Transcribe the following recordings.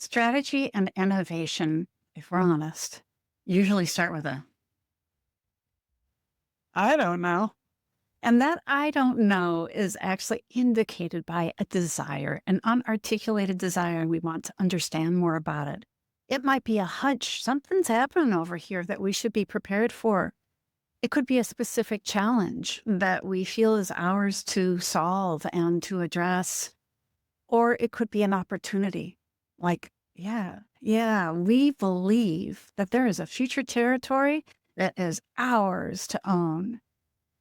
Strategy and innovation, if we're honest, usually start with a I don't know. And that I don't know is actually indicated by a desire, an unarticulated desire, and we want to understand more about it. It might be a hunch. Something's happening over here that we should be prepared for. It could be a specific challenge that we feel is ours to solve and to address. Or it could be an opportunity. Like, yeah, we believe that there is a future territory that is ours to own.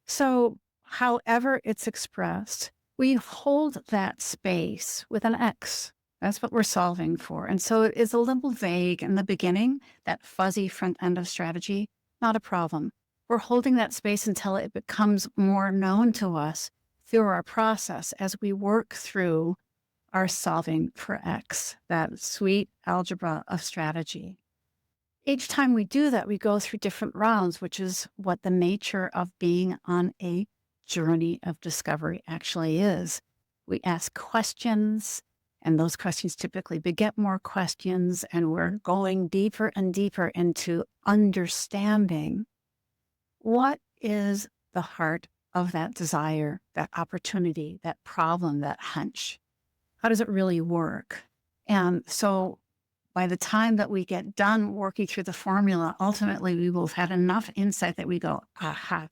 So, however it's expressed, we hold that space with an X. That's what we're solving for. And so it is a little vague in the beginning, that fuzzy front end of strategy, not a problem. We're holding that space until it becomes more known to us through our process as we work through our solving for X, that sweet algebra of strategy. Each time we do that, we go through different rounds, which is what the nature of being on a journey of discovery actually is. We ask questions, and those questions typically beget more questions, and we're going deeper and deeper into understanding what is the heart of that desire, that opportunity, that problem, that hunch. How does it really work? And so by the time that we get done working through the formula, ultimately we will have had enough insight that we go, aha,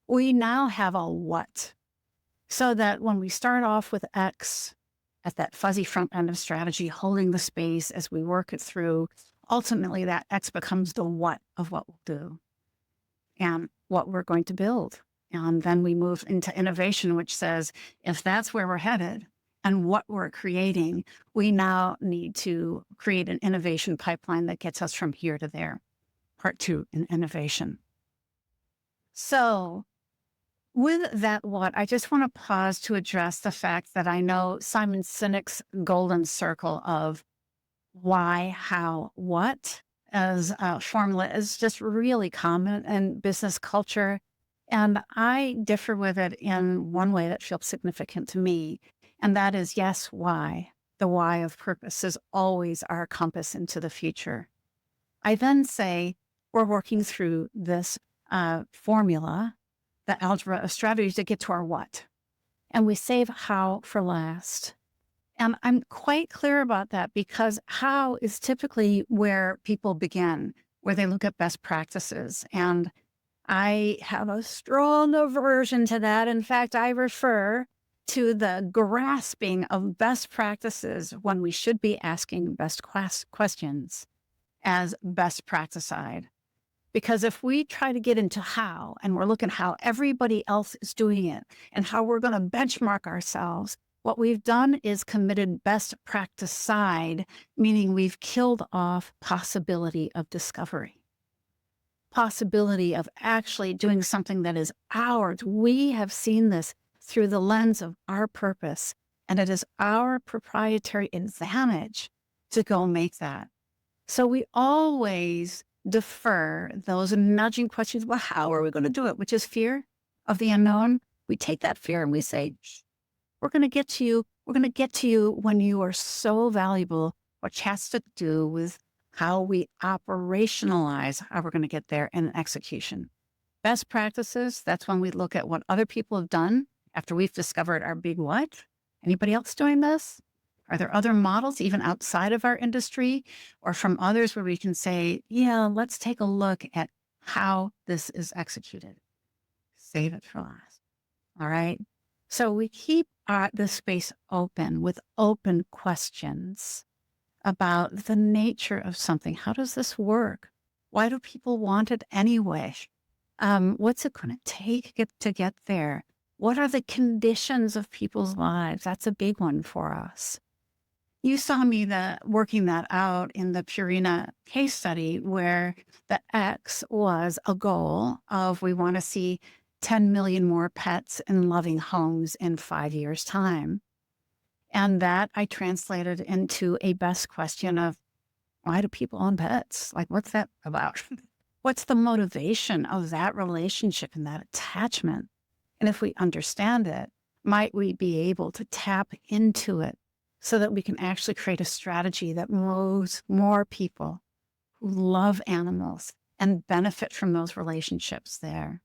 we now have a what. So that when we start off with X at that fuzzy front end of strategy, holding the space as we work it through, ultimately that X becomes the what of what we'll do and what we're going to build. And then we move into innovation, which says, if that's where we're headed, and what we're creating, we now need to create an innovation pipeline that gets us from here to there. Part two in innovation. So with that what, I just want to pause to address the fact that I know Simon Sinek's golden circle of why, how, what as a formula is just really common in business culture. And I differ with it in one way that feels significant to me. And that is, yes, why. The why of purpose is always our compass into the future. I then say we're working through this formula, the algebra of strategies to get to our what. And we save how for last. And I'm quite clear about that because how is typically where people begin, where they look at best practices. And I have a strong aversion to that. In fact, I refer to the grasping of best practices when we should be asking best questions as best practice side. Because if we try to get into how, and we're looking how everybody else is doing it and how we're going to benchmark ourselves, what we've done is committed best practice side, meaning we've killed off possibility of discovery, possibility of actually doing something that is ours. We have seen this through the lens of our purpose, and it is our proprietary advantage to go make that. So we always defer those nudging questions. Well, how are we going to do it? Which is fear of the unknown. We take that fear and we say, we're going to get to you. We're going to get to you when you are so valuable, which has to do with how we operationalize how we're going to get there in execution. Best practices, that's when we look at what other people have done after we've discovered our big what. Anybody else doing this? Are there other models even outside of our industry or from others where we can say, yeah, let's take a look at how this is executed. Save it for last. All right. So we keep the space open with open questions about the nature of something. How does this work? Why do people want it anyway? What's it going to take to get there? What are the conditions of people's lives? That's a big one for us. You saw me working that out in the Purina case study where the X was a goal of we want to see 10 million more pets in loving homes in 5 years' time. And that I translated into a best question of why do people own pets? Like, what's that about? What's the motivation of that relationship and that attachment? And if we understand it, might we be able to tap into it so that we can actually create a strategy that moves more people who love animals and benefit from those relationships there.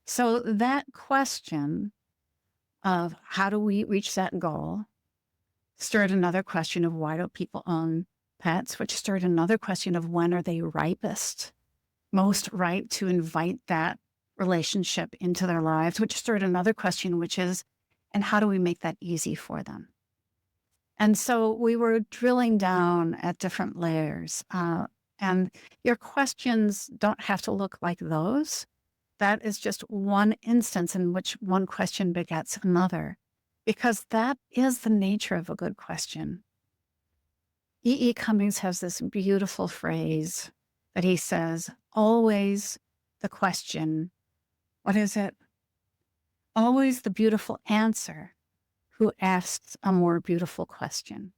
So that question of how do we reach that goal stirred another question of why don't people own pets, which stirred another question of when are they ripest, most ripe to invite that relationship into their lives, which stirred another question, which is, and how do we make that easy for them? And so we were drilling down at different layers. And your questions don't have to look like those. That is just one instance in which one question begets another, because that is the nature of a good question. E. Cummings has this beautiful phrase that he says, always the question, what is it? Always the beautiful answer who asks a more beautiful question.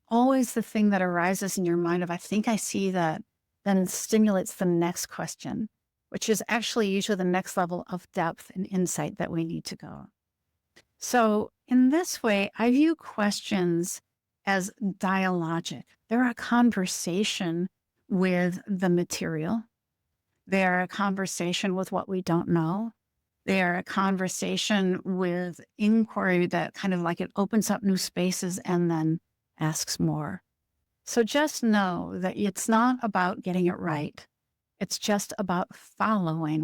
Always the thing that arises in your mind of, I think I see that, then stimulates the next question, which is actually usually the next level of depth and insight that we need to go. So in this way, I view questions as dialogic. They're a conversation with the material. They're a conversation with what we don't know. They're a conversation with inquiry that kind of like it opens up new spaces and then asks more. So just know that it's not about getting it right. It's just about following